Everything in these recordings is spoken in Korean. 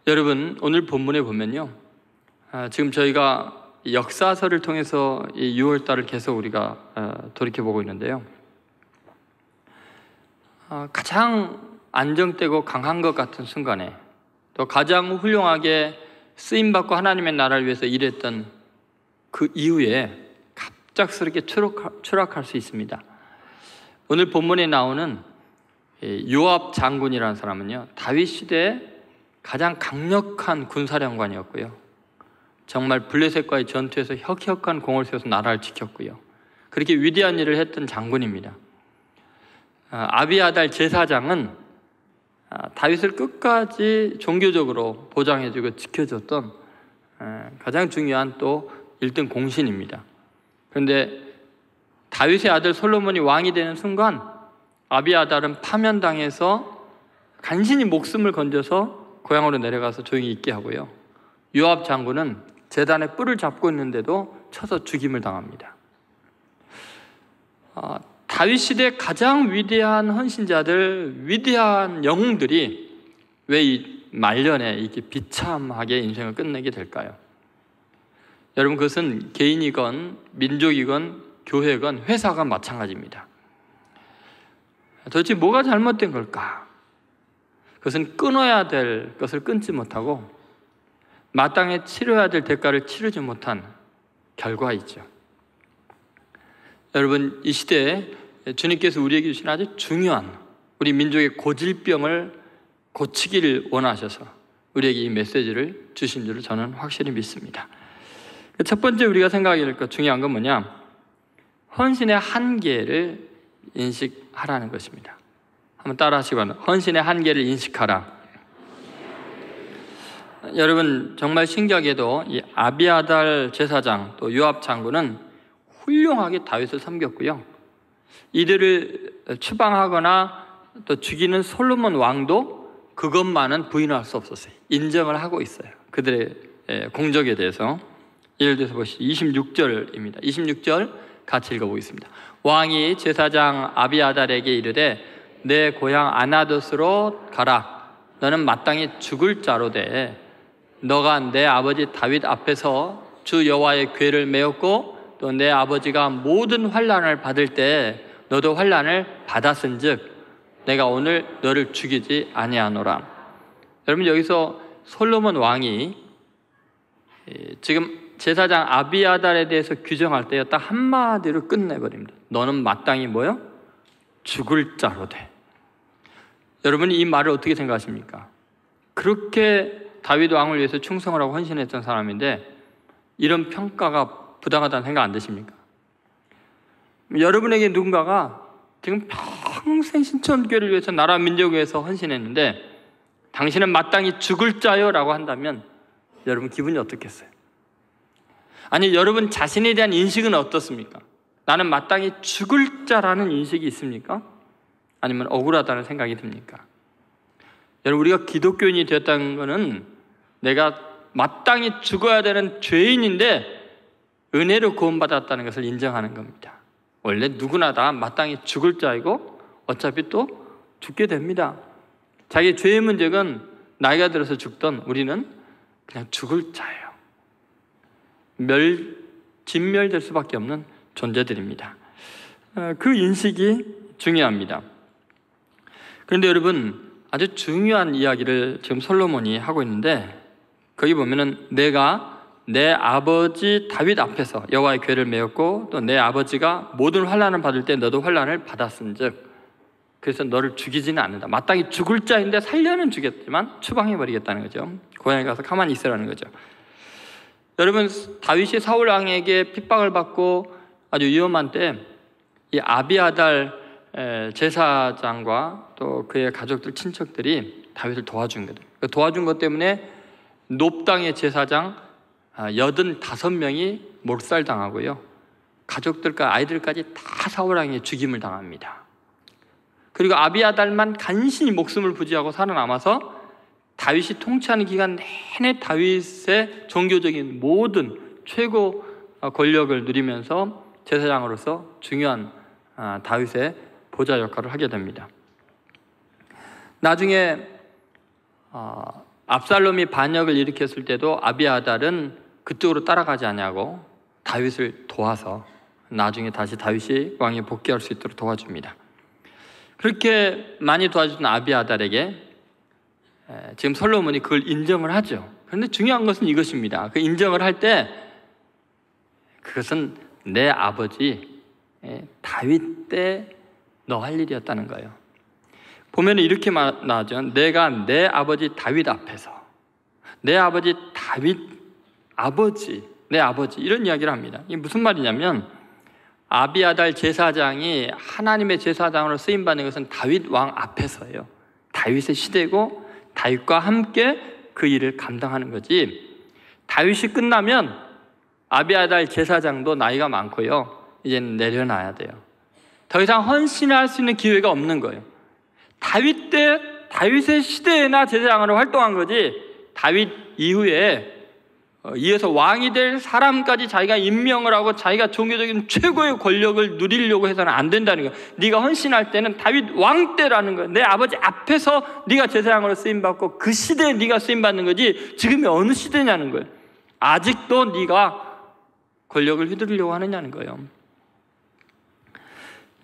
여러분, 오늘 본문에 보면요, 지금 저희가 역사서를 통해서 이 6월달을 계속 우리가 돌이켜보고 있는데요, 가장 안정되고 강한 것 같은 순간에 또 가장 훌륭하게 쓰임받고 하나님의 나라를 위해서 일했던 그 이후에 갑작스럽게 추락할 수 있습니다. 오늘 본문에 나오는 요압 장군이라는 사람은요, 다윗 시대에 가장 강력한 군사령관이었고요, 정말 블레셋과의 전투에서 혁혁한 공을 세워서 나라를 지켰고요, 그렇게 위대한 일을 했던 장군입니다. 아비아달 제사장은 다윗을 끝까지 종교적으로 보장해주고 지켜줬던 가장 중요한 또 1등 공신입니다. 그런데 다윗의 아들 솔로몬이 왕이 되는 순간 아비아달은 파면당해서 간신히 목숨을 건져서 고향으로 내려가서 조용히 있게 하고요, 요압 장군은 제단에 뿔을 잡고 있는데도 쳐서 죽임을 당합니다. 다윗 시대 가장 위대한 헌신자들, 위대한 영웅들이 왜 이 말년에 이렇게 비참하게 인생을 끝내게 될까요? 여러분, 그것은 개인이건 민족이건 교회건 회사건 마찬가지입니다. 도대체 뭐가 잘못된 걸까? 그것은 끊어야 될 것을 끊지 못하고 마땅히 치러야 될 대가를 치르지 못한 결과이죠. 여러분, 이 시대에 주님께서 우리에게 주신 아주 중요한 우리 민족의 고질병을 고치기를 원하셔서 우리에게 이 메시지를 주신 줄을 저는 확실히 믿습니다. 첫 번째 우리가 생각해야 될 것 중요한 건 뭐냐? 헌신의 한계를 인식하라는 것입니다. 한번 따라 하시고, 헌신의 한계를 인식하라. 여러분, 정말 신기하게도 이 아비아달 제사장 또 요압 장군은 훌륭하게 다윗을 섬겼고요, 이들을 추방하거나 또 죽이는 솔로몬 왕도 그것만은 부인할 수 없었어요. 인정을 하고 있어요, 그들의 공적에 대해서. 예를 들어서 보시죠. 26절입니다. 26절 같이 읽어보겠습니다. 왕이 제사장 아비아달에게 이르되 내 고향 아나돗으로 가라. 너는 마땅히 죽을 자로 돼. 너가 내 아버지 다윗 앞에서 주 여호와의 궤를 메었고 또 내 아버지가 모든 환난을 받을 때 너도 환난을 받았은즉 내가 오늘 너를 죽이지 아니하노라. 여러분, 여기서 솔로몬 왕이 지금 제사장 아비아달에 대해서 규정할 때요, 딱 한마디로 끝내버립니다. 너는 마땅히 뭐요? 죽을 자로 돼. 여러분이 이 말을 어떻게 생각하십니까? 그렇게 다윗 왕을 위해서 충성을 하고 헌신했던 사람인데 이런 평가가 부당하다는 생각 안 드십니까? 여러분에게 누군가가 지금 평생 신천교를 위해서 나라 민족을 위해서 헌신했는데 당신은 마땅히 죽을 자요 라고 한다면 여러분 기분이 어떻겠어요? 아니, 여러분 자신에 대한 인식은 어떻습니까? 나는 마땅히 죽을 자라는 인식이 있습니까? 아니면 억울하다는 생각이 듭니까? 여러분, 우리가 기독교인이 되었다는 것은 내가 마땅히 죽어야 되는 죄인인데 은혜로 구원받았다는 것을 인정하는 겁니다. 원래 누구나 다 마땅히 죽을 자이고 어차피 또 죽게 됩니다. 자기 죄의 문제는 나이가 들어서 죽던 우리는 그냥 죽을 자예요. 진멸될 수밖에 없는 존재들입니다. 그 인식이 중요합니다. 그런데 여러분, 아주 중요한 이야기를 지금 솔로몬이 하고 있는데 거기 보면은 내가 내 아버지 다윗 앞에서 여호와의 궤를 메었고 또 내 아버지가 모든 환난을 받을 때 너도 환난을 받았은즉 그래서 너를 죽이지는 않는다. 마땅히 죽을 자인데 살려는 주겠지만 추방해버리겠다는 거죠. 고향에 가서 가만히 있으라는 거죠. 여러분, 다윗이 사울 왕에게 핍박을 받고 아주 위험한 때 이 아비아달 제사장과 또 그의 가족들, 친척들이 다윗을 도와준 거예요. 도와준 것 때문에 놉당의 제사장 85명이 몰살당하고요, 가족들과 아이들까지 다 사울 왕의 죽임을 당합니다. 그리고 아비아달만 간신히 목숨을 부지하고 살아남아서 다윗이 통치하는 기간 내내 다윗의 종교적인 모든 최고 권력을 누리면서 제사장으로서 중요한 다윗의 보좌 역할을 하게 됩니다. 나중에 압살롬이 반역을 일으켰을 때도 아비아달은 그쪽으로 따라가지 않냐고 다윗을 도와서 나중에 다시 다윗이 왕에 복귀할 수 있도록 도와줍니다. 그렇게 많이 도와준 아비아달에게 지금 솔로몬이 그걸 인정을 하죠. 그런데 중요한 것은 이것입니다. 그 인정을 할 때 그것은 내 아버지 다윗 때 너 할 일이었다는 거예요. 보면 이렇게 나오죠. 내가 내 아버지 다윗 앞에서 내 아버지 다윗 내 아버지 이런 이야기를 합니다. 이게 무슨 말이냐면 아비아달 제사장이 하나님의 제사장으로 쓰임받는 것은 다윗 왕 앞에서예요. 다윗의 시대고 다윗과 함께 그 일을 감당하는 거지. 다윗이 끝나면 아비아달 제사장도 나이가 많고요, 이제는 내려놔야 돼요. 더 이상 헌신할 수 있는 기회가 없는 거예요. 다윗 때 다윗의 시대에나 제사장으로 활동한 거지, 다윗 이후에 이어서 왕이 될 사람까지 자기가 임명을 하고 자기가 종교적인 최고의 권력을 누리려고 해서는 안 된다는 거예요. 네가 헌신할 때는 다윗 왕 때라는 거예요. 내 아버지 앞에서 네가 제사장으로 쓰임받고 그 시대에 네가 쓰임받는 거지, 지금이 어느 시대냐는 거예요. 아직도 네가 권력을 휘두르려고 하느냐는 거예요.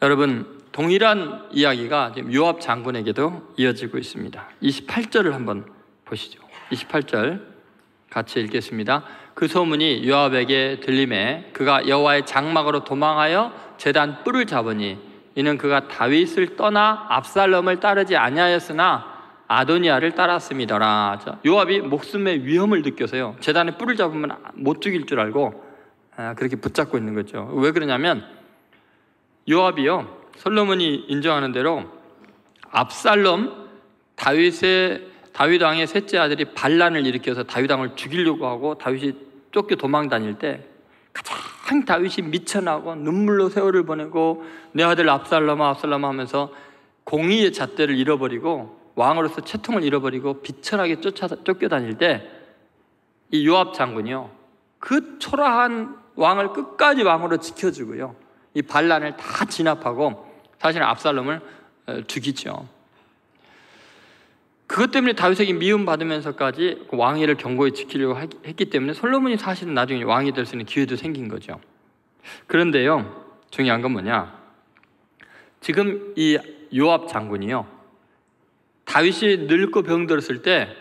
여러분, 동일한 이야기가 지금 요압 장군에게도 이어지고 있습니다. 28절을 한번 보시죠. 28절 같이 읽겠습니다. 그 소문이 요압에게 들림에 그가 여호와의 장막으로 도망하여 제단 뿔을 잡으니 이는 그가 다윗을 떠나 압살롬을 따르지 아니하였으나 아도니아를 따랐음이더라. 요압이 목숨의 위험을 느껴서요, 제단에 뿔을 잡으면 못 죽일 줄 알고 그렇게 붙잡고 있는 거죠. 왜 그러냐면 요압이요, 솔로몬이 인정하는 대로 압살롬 다윗 왕의 셋째 아들이 반란을 일으켜서 다윗 왕을 죽이려고 하고 다윗이 쫓겨 도망 다닐 때 가장 다윗이 미쳐나고 눈물로 세월을 보내고 내 아들 압살롬아 하면서 공의의 잣대를 잃어버리고 왕으로서 채통을 잃어버리고 비천하게 쫓겨다닐 때 이 요압 장군이요, 그 초라한 왕을 끝까지 왕으로 지켜주고요, 이 반란을 다 진압하고 사실은 압살롬을 죽이죠. 그것 때문에 다윗에게 미움받으면서까지 그 왕위를 견고히 지키려고 했기 때문에 솔로몬이 사실은 나중에 왕이 될 수 있는 기회도 생긴 거죠. 그런데요, 중요한 건 뭐냐, 지금 이 요압 장군이요, 다윗이 늙고 병들었을 때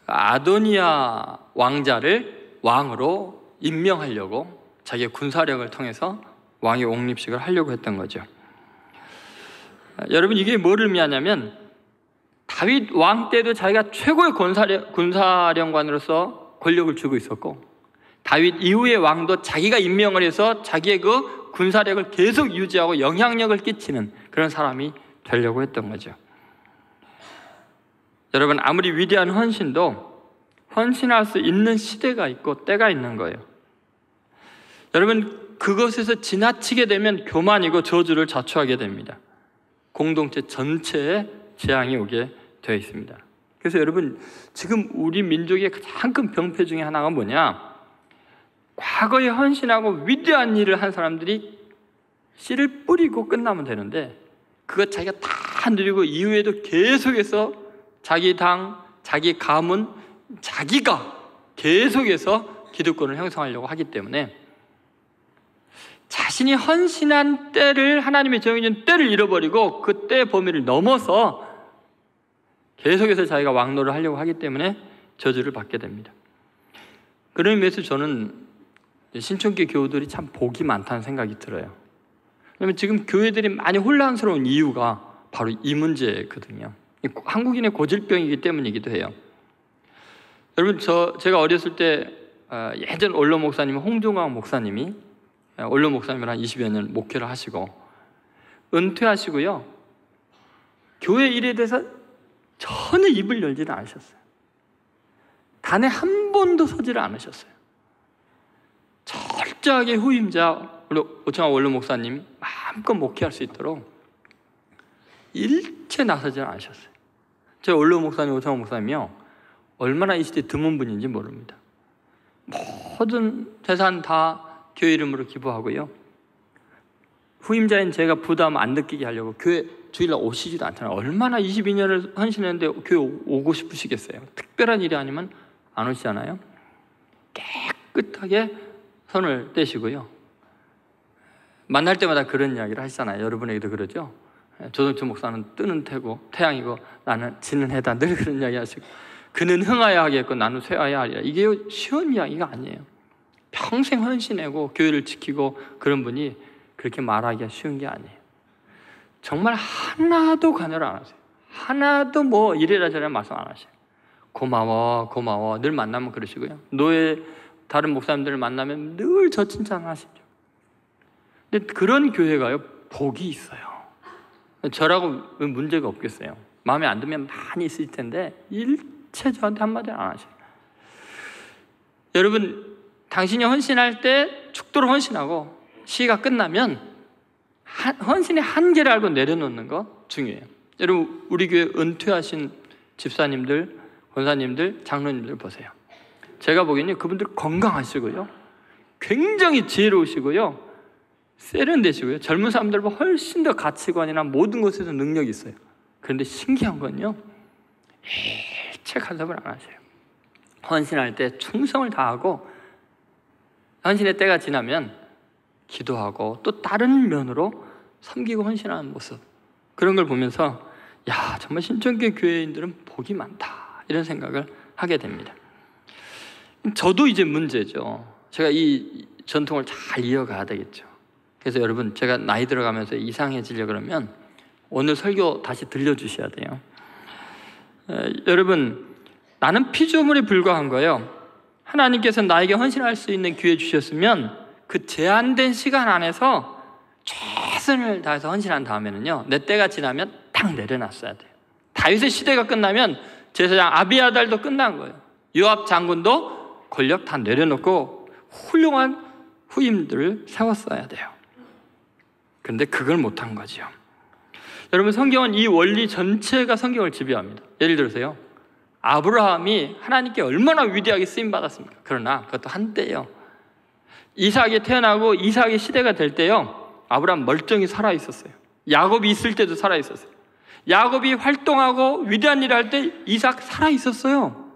아도니아 왕자를 왕으로 임명하려고 자기의 군사력을 통해서 왕의 옹립식을 하려고 했던 거죠. 여러분, 이게 뭐를 의미하냐면 다윗 왕 때도 자기가 최고의 군사령관으로서 권력을 쥐고 있었고, 다윗 이후의 왕도 자기가 임명을 해서 자기의 그 군사력을 계속 유지하고 영향력을 끼치는 그런 사람이 되려고 했던 거죠. 여러분, 아무리 위대한 헌신도 헌신할 수 있는 시대가 있고 때가 있는 거예요. 여러분, 그것에서 지나치게 되면 교만이고 저주를 자초하게 됩니다. 공동체 전체에 재앙이 오게 되어 있습니다. 그래서 여러분, 지금 우리 민족의 가장 큰 병폐 중에 하나가 뭐냐, 과거에 헌신하고 위대한 일을 한 사람들이 씨를 뿌리고 끝나면 되는데 그것 자기가 다 누리고 이후에도 계속해서 자기 당, 자기 가문, 자기가 계속해서 기득권을 형성하려고 하기 때문에 자신이 헌신한 때를, 하나님의 정해진 때를 잃어버리고 그 때 범위를 넘어서 계속해서 자기가 왕노를 하려고 하기 때문에 저주를 받게 됩니다. 그런 의미에서 저는 신천교 교우들이 참 복이 많다는 생각이 들어요. 왜냐하면 지금 교회들이 많이 혼란스러운 이유가 바로 이 문제거든요. 한국인의 고질병이기 때문이기도 해요. 여러분, 제가 어렸을 때 예전 원로 목사님 홍종광 목사님이 원로 목사님을 한 20여 년 목회를 하시고 은퇴하시고요, 교회 일에 대해서 전혀 입을 열지는 않으셨어요. 단에 한 번도 서지를 않으셨어요. 철저하게 후임자 오창환 원로 목사님 마음껏 목회할 수 있도록 일체 나서지는 않으셨어요. 제 원로 목사님 오창환 목사님이요, 얼마나 이 시대에 드문 분인지 모릅니다. 모든 재산 다 교회 이름으로 기부하고요, 후임자인 제가 부담 안 느끼게 하려고 교회 주일날 오시지도 않잖아요. 얼마나 22년을 헌신했는데 교회 오고 싶으시겠어요? 특별한 일이 아니면 안 오시잖아요. 깨끗하게 손을 떼시고요. 만날 때마다 그런 이야기를 하시잖아요. 여러분에게도 그러죠? 조동철 목사는 뜨는 태양이고 나는 지는 해다, 늘 그런 이야기 하시고, 그는 흥하여 하겠고 나는 쇠하여 하리라. 이게 쉬운 이야기가 아니에요. 평생 헌신하고 교회를 지키고 그런 분이 그렇게 말하기가 쉬운 게 아니에요. 정말 하나도 관여를 안 하세요. 하나도 뭐 이래라 저래라 말씀 안 하세요. 고마워 고마워 늘 만나면 그러시고요. 노예 다른 목사님들을 만나면 늘 저 칭찬하시죠. 근데 그런 교회가요, 복이 있어요. 저라고 문제가 없겠어요. 마음에 안 들면 많이 있을 텐데 일체 저한테 한마디 안 하셔요. 여러분, 당신이 헌신할 때 축도로 헌신하고 시가 끝나면 헌신의 한계를 알고 내려놓는 거 중요해요. 여러분, 우리 교회 은퇴하신 집사님들, 권사님들, 장로님들 보세요. 제가 보기에는 그분들 건강하시고요, 굉장히 지혜로우시고요, 세련되시고요, 젊은 사람들보다 훨씬 더 가치관이나 모든 것에서 능력이 있어요. 그런데 신기한 건요, 일체 간섭을 안 하세요. 헌신할 때 충성을 다하고 헌신의 때가 지나면 기도하고 또 다른 면으로 섬기고 헌신하는 모습, 그런 걸 보면서 야, 정말 신천교회 교회인들은 복이 많다, 이런 생각을 하게 됩니다. 저도 이제 문제죠. 제가 이 전통을 잘 이어가야 되겠죠. 그래서 여러분, 제가 나이 들어가면서 이상해지려고 그러면 오늘 설교 다시 들려주셔야 돼요. 여러분, 나는 피조물에 불과한 거예요. 하나님께서 나에게 헌신할 수 있는 기회 주셨으면 그 제한된 시간 안에서 최선을 다해서 헌신한 다음에는요, 내 때가 지나면 딱 내려놨어야 돼요. 다윗의 시대가 끝나면 제사장 아비아달도 끝난 거예요. 요압 장군도 권력 다 내려놓고 훌륭한 후임들을 세웠어야 돼요. 그런데 그걸 못한 거죠. 여러분, 성경은 이 원리 전체가 성경을 지배합니다. 예를 들어서요, 아브라함이 하나님께 얼마나 위대하게 쓰임받았습니까? 그러나 그것도 한때예요. 이삭이 태어나고 이삭의 시대가 될 때요, 아브라함 멀쩡히 살아있었어요. 야곱이 있을 때도 살아있었어요. 야곱이 활동하고 위대한 일을 할 때 이삭 살아있었어요.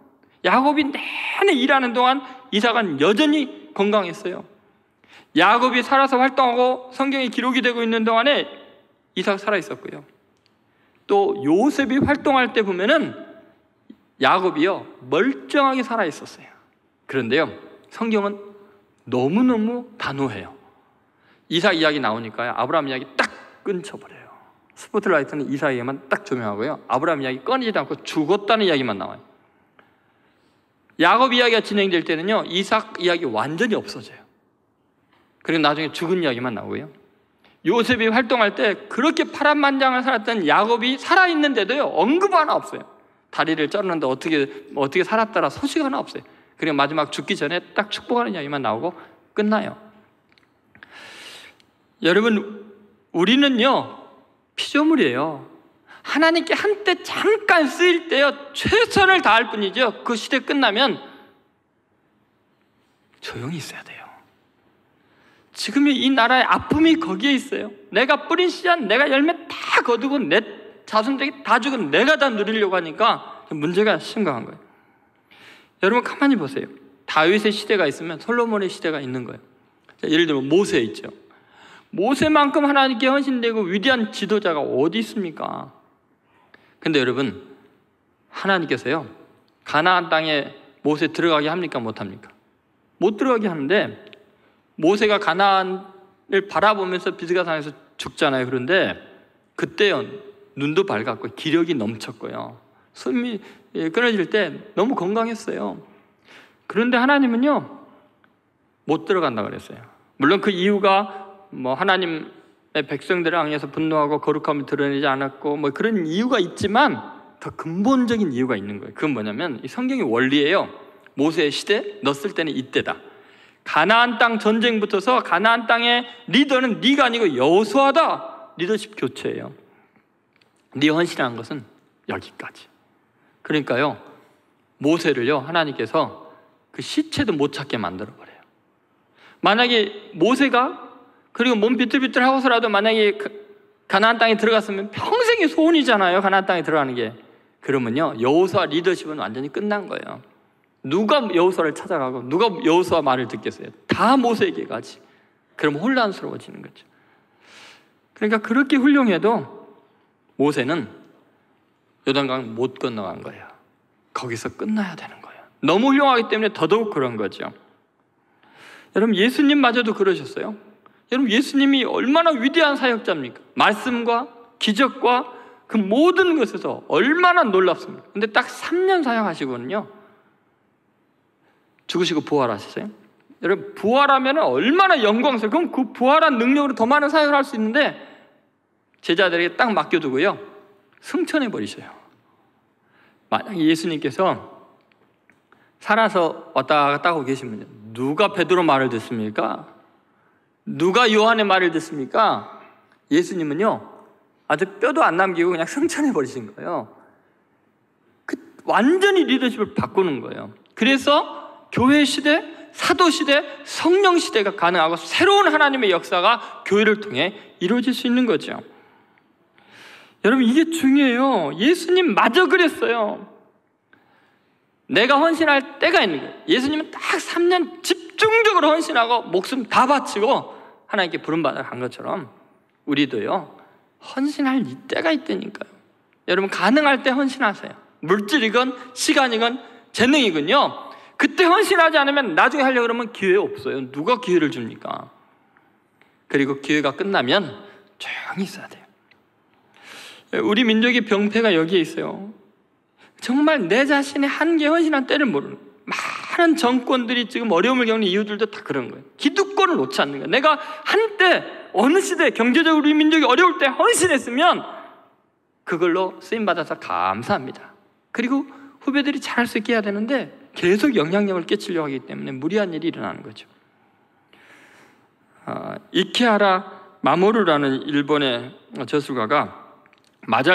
야곱이 내내 일하는 동안 이삭은 여전히 건강했어요. 야곱이 살아서 활동하고 성경에 기록이 되고 있는 동안에 이삭 살아있었고요. 또 요셉이 활동할 때 보면은 야곱이요, 멀쩡하게 살아있었어요. 그런데요, 성경은 너무너무 단호해요. 이삭 이야기 나오니까요, 아브라함 이야기 딱 끊쳐버려요. 스포트라이트는 이삭에게만 딱 조명하고요, 아브라함 이야기 꺼내지도 않고 죽었다는 이야기만 나와요. 야곱 이야기가 진행될 때는요, 이삭 이야기 완전히 없어져요. 그리고 나중에 죽은 이야기만 나오고요, 요셉이 활동할 때 그렇게 파란만장을 살았던 야곱이 살아있는데도요, 언급 하나 없어요. 다리를 자르는데 어떻게 살았더라 소식 하나 없어요. 그리고 마지막 죽기 전에 딱 축복하는 이야기만 나오고 끝나요. 여러분, 우리는요, 피조물이에요. 하나님께 한때 잠깐 쓰일 때요, 최선을 다할 뿐이죠. 그 시대 끝나면 조용히 있어야 돼요. 지금 이 나라의 아픔이 거기에 있어요. 내가 뿌린 씨앗, 내가 열매 다 거두고 내 자손들이 다 죽은 내가 다 누리려고 하니까 문제가 심각한 거예요. 여러분, 가만히 보세요. 다윗의 시대가 있으면 솔로몬의 시대가 있는 거예요. 예를 들면 모세 있죠. 모세만큼 하나님께 헌신되고 위대한 지도자가 어디 있습니까? 근데 여러분, 하나님께서요, 가나안 땅에 모세 들어가게 합니까? 못합니까? 못 들어가게 하는데, 모세가 가나안을 바라보면서 비스가산에서 죽잖아요. 그런데 그때요, 눈도 밝았고 기력이 넘쳤고요, 숨이 끊어질 때 너무 건강했어요. 그런데 하나님은요, 못 들어간다 그랬어요. 물론 그 이유가 뭐 하나님의 백성들을 향해서 분노하고 거룩함을 드러내지 않았고 뭐 그런 이유가 있지만 더 근본적인 이유가 있는 거예요. 그건 뭐냐면 이 성경의 원리예요. 모세의 시대, 너 쓸 때는 이때다. 가나안 땅 전쟁 붙어서 가나안 땅의 리더는 네가 아니고 여호수아다. 리더십 교체예요. 네 헌신하는 것은 여기까지. 그러니까요, 모세를요, 하나님께서 그 시체도 못 찾게 만들어버려요. 만약에 모세가 그리고 몸 비틀비틀 하고서라도 만약에 가나안 땅에 들어갔으면 평생 평생의 소원이잖아요, 가나안 땅에 들어가는 게. 그러면요, 여호수아 리더십은 완전히 끝난 거예요. 누가 여호수아를 찾아가고 누가 여호수아 말을 듣겠어요? 다 모세에게 가지. 그럼 혼란스러워지는 거죠. 그러니까 그렇게 훌륭해도 모세는 요단강 못 건너간 거예요. 거기서 끝나야 되는 거예요. 너무 훌륭하기 때문에 더더욱 그런 거죠. 여러분, 예수님마저도 그러셨어요. 여러분, 예수님이 얼마나 위대한 사역자입니까? 말씀과 기적과 그 모든 것에서 얼마나 놀랍습니까? 근데 딱 3년 사역하시거든요. 죽으시고 부활하셨어요. 여러분, 부활하면 얼마나 영광스러워요. 그럼 그 부활한 능력으로 더 많은 사역을 할 수 있는데 제자들에게 딱 맡겨두고요, 승천해버리셔요. 만약에 예수님께서 살아서 왔다 갔다 하고 계시면 누가 베드로 말을 듣습니까? 누가 요한의 말을 듣습니까? 예수님은요, 아주 뼈도 안 남기고 그냥 승천해버리신 거예요. 완전히 리더십을 바꾸는 거예요. 그래서 교회 시대, 사도 시대, 성령 시대가 가능하고 새로운 하나님의 역사가 교회를 통해 이루어질 수 있는 거죠. 여러분, 이게 중요해요. 예수님 마저 그랬어요. 내가 헌신할 때가 있는 거예요. 예수님은 딱 3년 집중적으로 헌신하고 목숨 다 바치고 하나님께 부름받아 간 것처럼 우리도요, 헌신할 이 때가 있다니까요. 여러분, 가능할 때 헌신하세요. 물질이건 시간이건 재능이건요, 그때 헌신하지 않으면 나중에 하려고 그러면 기회 없어요. 누가 기회를 줍니까? 그리고 기회가 끝나면 조용히 있어야 돼요. 우리 민족의 병폐가 여기에 있어요. 정말 내 자신의 한계 헌신한 때를 모르는 거예요. 많은 정권들이 지금 어려움을 겪는 이유들도 다 그런 거예요. 기득권을 놓지 않는 거예요. 내가 한때 어느 시대 경제적으로 우리 민족이 어려울 때 헌신했으면 그걸로 쓰임받아서 감사합니다. 그리고 후배들이 잘할 수 있게 해야 되는데 계속 영향력을 끼치려고 하기 때문에 무리한 일이 일어나는 거죠. 이케하라 마모루라는 일본의 저술가가 맞아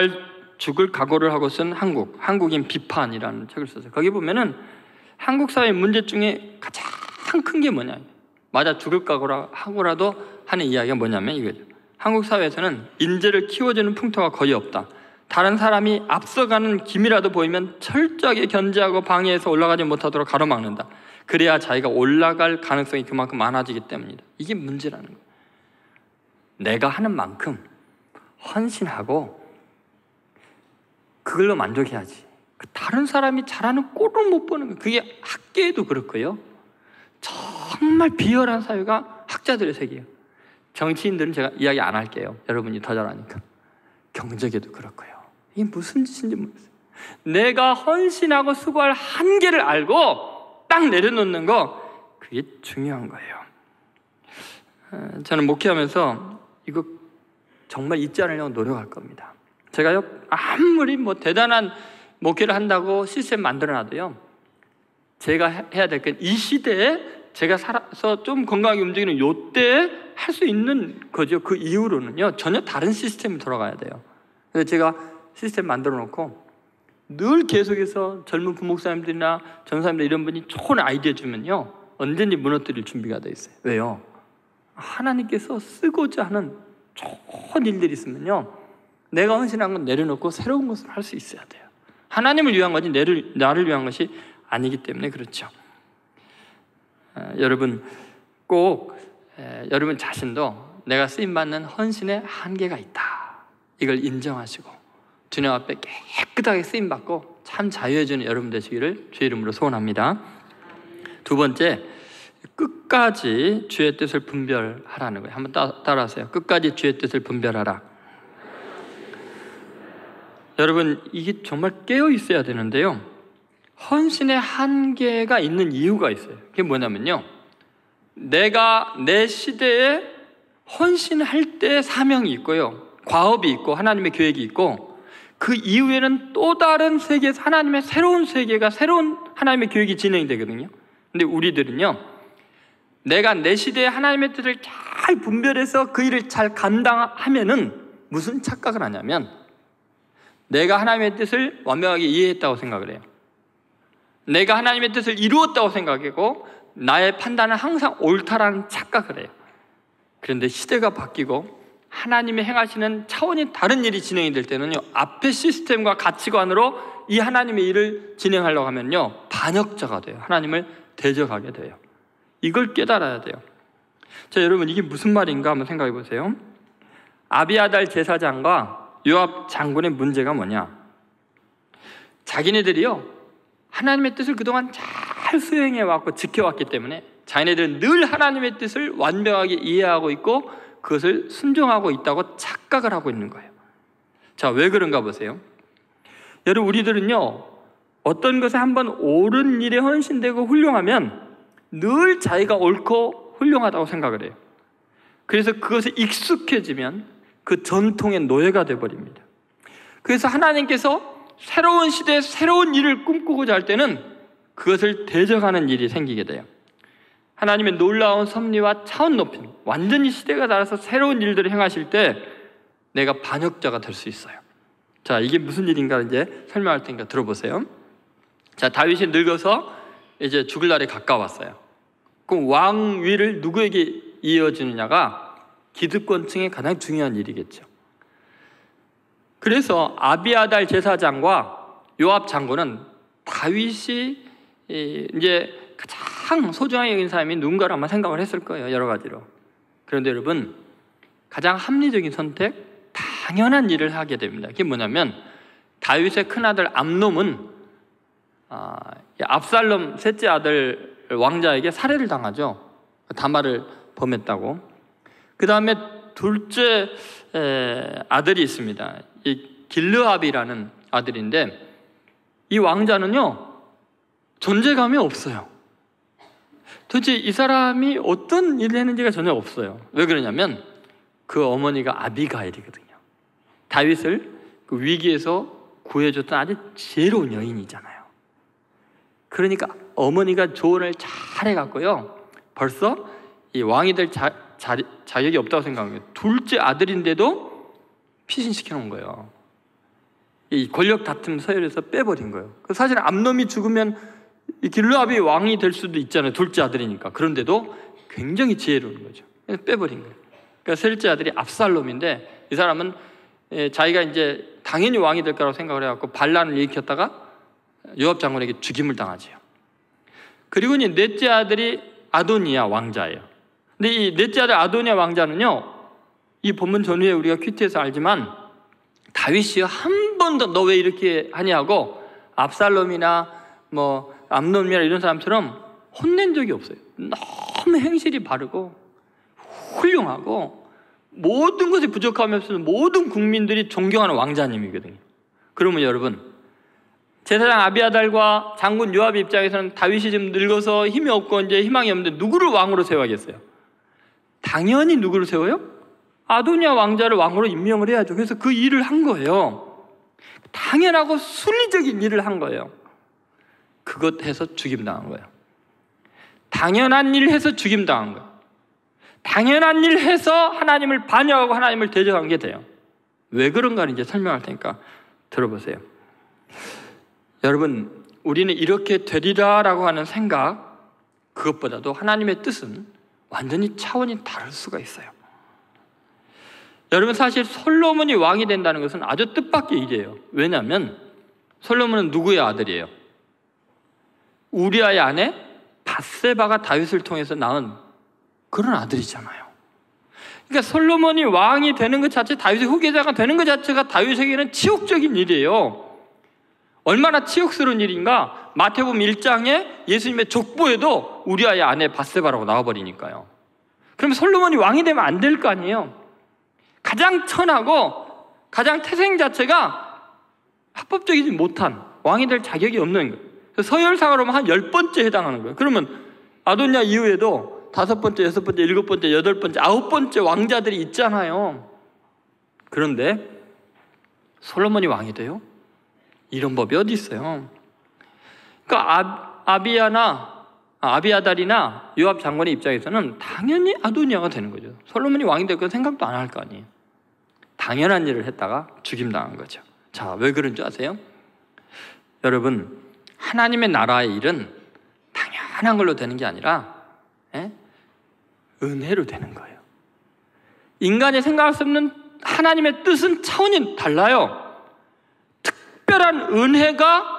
죽을 각오를 하고 쓴 한국인 비판이라는 책을 썼어요. 거기 보면은 한국 사회의 문제 중에 가장 큰 게 뭐냐, 맞아 죽을 각오라 하고라도 하는 이야기가 뭐냐면 이거죠. 한국 사회에서는 인재를 키워주는 풍토가 거의 없다. 다른 사람이 앞서가는 김이라도 보이면 철저하게 견제하고 방해해서 올라가지 못하도록 가로막는다. 그래야 자기가 올라갈 가능성이 그만큼 많아지기 때문이다. 이게 문제라는 거예요. 내가 하는 만큼 헌신하고 그걸로 만족해야지. 다른 사람이 잘하는 꼴을 못 보는 거예요. 그게 학계에도 그렇고요, 정말 비열한 사회가 학자들의 세계예요. 정치인들은 제가 이야기 안 할게요. 여러분이 더 잘하니까. 경제계도 그렇고요. 이게 무슨 짓인지 모르겠어요. 내가 헌신하고 수고할 한계를 알고 딱 내려놓는 거, 그게 중요한 거예요. 저는 목회하면서 이거 정말 잊지 않으려고 노력할 겁니다. 제가요, 아무리 대단한 목회를 한다고 시스템 만들어놔도요, 제가 해야 될 건 이 시대에 제가 살아서 좀 건강하게 움직이는 요때에 할 수 있는 거죠. 그 이후로는요, 전혀 다른 시스템이 돌아가야 돼요. 그래서 제가 시스템 만들어 놓고 늘 계속해서 젊은 부목사님들이나 전사님들 이런 분이 좋은 아이디어 주면요, 언제든지 무너뜨릴 준비가 돼 있어요. 왜요? 하나님께서 쓰고자 하는 좋은 일들이 있으면요, 내가 헌신한 건 내려놓고 새로운 것을 할 수 있어야 돼요. 하나님을 위한 거지 나를 위한 것이 아니기 때문에 그렇죠. 여러분, 꼭 여러분 자신도 내가 쓰임받는 헌신의 한계가 있다, 이걸 인정하시고 주님 앞에 깨끗하게 쓰임받고 참 자유해지는 여러분 되시기를 주의 이름으로 소원합니다. 두 번째, 끝까지 주의 뜻을 분별하라는 거예요. 한번 따라하세요. 끝까지 주의 뜻을 분별하라. 여러분, 이게 정말 깨어 있어야 되는데요, 헌신의 한계가 있는 이유가 있어요. 그게 뭐냐면요, 내가 내 시대에 헌신할 때 사명이 있고요, 과업이 있고 하나님의 계획이 있고, 그 이후에는 또 다른 세계에서 하나님의 새로운 세계가, 새로운 하나님의 계획이 진행이 되거든요. 근데 우리들은요, 내가 내 시대에 하나님의 뜻을 잘 분별해서 그 일을 잘 감당하면은 무슨 착각을 하냐면, 내가 하나님의 뜻을 완벽하게 이해했다고 생각을 해요. 내가 하나님의 뜻을 이루었다고 생각하고 나의 판단은 항상 옳다라는 착각을 해요. 그런데 시대가 바뀌고 하나님이 행하시는 차원이 다른 일이 진행이 될 때는요, 앞의 시스템과 가치관으로 이 하나님의 일을 진행하려고 하면요, 반역자가 돼요. 하나님을 대적하게 돼요. 이걸 깨달아야 돼요. 자, 여러분, 이게 무슨 말인가 한번 생각해 보세요. 아비아달 제사장과 요압 장군의 문제가 뭐냐? 자기네들이요, 하나님의 뜻을 그동안 잘 수행해 왔고 지켜왔기 때문에 자기네들은 늘 하나님의 뜻을 완벽하게 이해하고 있고 그것을 순종하고 있다고 착각을 하고 있는 거예요. 자, 왜 그런가 보세요. 여러분, 우리들은요, 어떤 것에 한번 옳은 일에 헌신되고 훌륭하면 늘 자기가 옳고 훌륭하다고 생각을 해요. 그래서 그것에 익숙해지면 그 전통의 노예가 되어버립니다. 그래서 하나님께서 새로운 시대에 새로운 일을 꿈꾸고자 할 때는 그것을 대적하는 일이 생기게 돼요. 하나님의 놀라운 섭리와 차원 높임, 완전히 시대가 달라서 새로운 일들을 행하실 때 내가 반역자가 될 수 있어요. 자, 이게 무슨 일인가 이제 설명할 테니까 들어보세요. 자, 다윗이 늙어서 이제 죽을 날이 가까웠어요. 그럼 왕위를 누구에게 이어주느냐가 기득권층의 가장 중요한 일이겠죠. 그래서 아비아달 제사장과 요압 장군은 다윗이 이제 가장 소중하게 여긴 사람이 누군가를 아마 생각을 했을 거예요. 여러 가지로. 그런데 여러분, 가장 합리적인 선택, 당연한 일을 하게 됩니다. 그게 뭐냐면 다윗의 큰아들 암놈은 압살롬 셋째 아들 왕자에게 살해를 당하죠. 다말을 범했다고. 그 다음에 둘째 아들이 있습니다. 이 길르압이라는 아들인데 이 왕자는요, 존재감이 없어요. 도대체 이 사람이 어떤 일을 했는지가 전혀 없어요. 왜 그러냐면 그 어머니가 아비가일이거든요. 다윗을 그 위기에서 구해줬던 아주 지혜로운 여인이잖아요. 그러니까 어머니가 조언을 잘 해갖고요, 벌써 이 왕이 될 자격이 없다고 생각한 거예요. 둘째 아들인데도 피신시켜 놓은 거예요. 이 권력 다툼 서열에서 빼버린 거예요. 사실 암놈이 죽으면 이 길르압이 왕이 될 수도 있잖아요. 둘째 아들이니까. 그런데도 굉장히 지혜로운 거죠. 그래서 빼버린 거예요. 그러니까 셋째 아들이 압살롬인데 이 사람은 자기가 이제 당연히 왕이 될 거라고 생각을 해갖고 반란을 일으켰다가 요압 장군에게 죽임을 당하지요. 그리고 이제 넷째 아들이 아도니아 왕자예요. 근데 이 넷째 아들 아도니아 왕자는요, 이 본문 전후에 우리가 큐티에서 알지만 다윗이 한 번도 너 왜 이렇게 하냐고 압살롬이나 뭐 암논이나 이런 사람처럼 혼낸 적이 없어요. 너무 행실이 바르고 훌륭하고 모든 것이 부족함이 없어서 모든 국민들이 존경하는 왕자님이거든요. 그러면 여러분, 제사장 아비아달과 장군 요압의 입장에서는 다윗이 지금 늙어서 힘이 없고 이제 희망이 없는데 누구를 왕으로 세워야겠어요? 당연히 누구를 세워요? 아도니아 왕자를 왕으로 임명을 해야죠. 그래서 그 일을 한 거예요. 당연하고 순리적인 일을 한 거예요. 그것 해서 죽임당한 거예요. 당연한 일 해서 죽임당한 거예요. 당연한 일 해서 하나님을 반역하고 하나님을 대적한 게 돼요. 왜 그런가를 이제 설명할 테니까 들어보세요. 여러분, 우리는 이렇게 되리라라고 하는 생각, 그것보다도 하나님의 뜻은 완전히 차원이 다를 수가 있어요. 여러분, 사실 솔로몬이 왕이 된다는 것은 아주 뜻밖의 일이에요. 왜냐하면 솔로몬은 누구의 아들이에요? 우리아의 아내 밧세바가 다윗을 통해서 낳은 그런 아들이잖아요. 그러니까 솔로몬이 왕이 되는 것 자체, 다윗의 후계자가 되는 것 자체가 다윗에게는 치욕적인 일이에요. 얼마나 치욕스러운 일인가? 마태복음 1장에 예수님의 족보에도 우리아의 아내 밧세바라고 나와버리니까요. 그럼 솔로몬이 왕이 되면 안 될 거 아니에요. 가장 천하고 가장 태생 자체가 합법적이지 못한, 왕이 될 자격이 없는 거예요. 서열상으로 한 10번째 해당하는 거예요. 그러면 아도니아 이후에도 5번째, 6번째, 7번째, 8번째, 9번째 왕자들이 있잖아요. 그런데 솔로몬이 왕이 돼요? 이런 법이 어디 있어요? 그러니까 아비아달이나 요압 장군의 입장에서는 당연히 아도니아가 되는 거죠. 솔로몬이 왕이 될 건 생각도 안 할 거 아니에요. 당연한 일을 했다가 죽임당한 거죠. 자, 왜 그런 줄 아세요? 여러분, 하나님의 나라의 일은 당연한 걸로 되는 게 아니라 은혜로 되는 거예요. 인간이 생각할 수 없는 하나님의 뜻은 차원이 달라요. 특별한 은혜가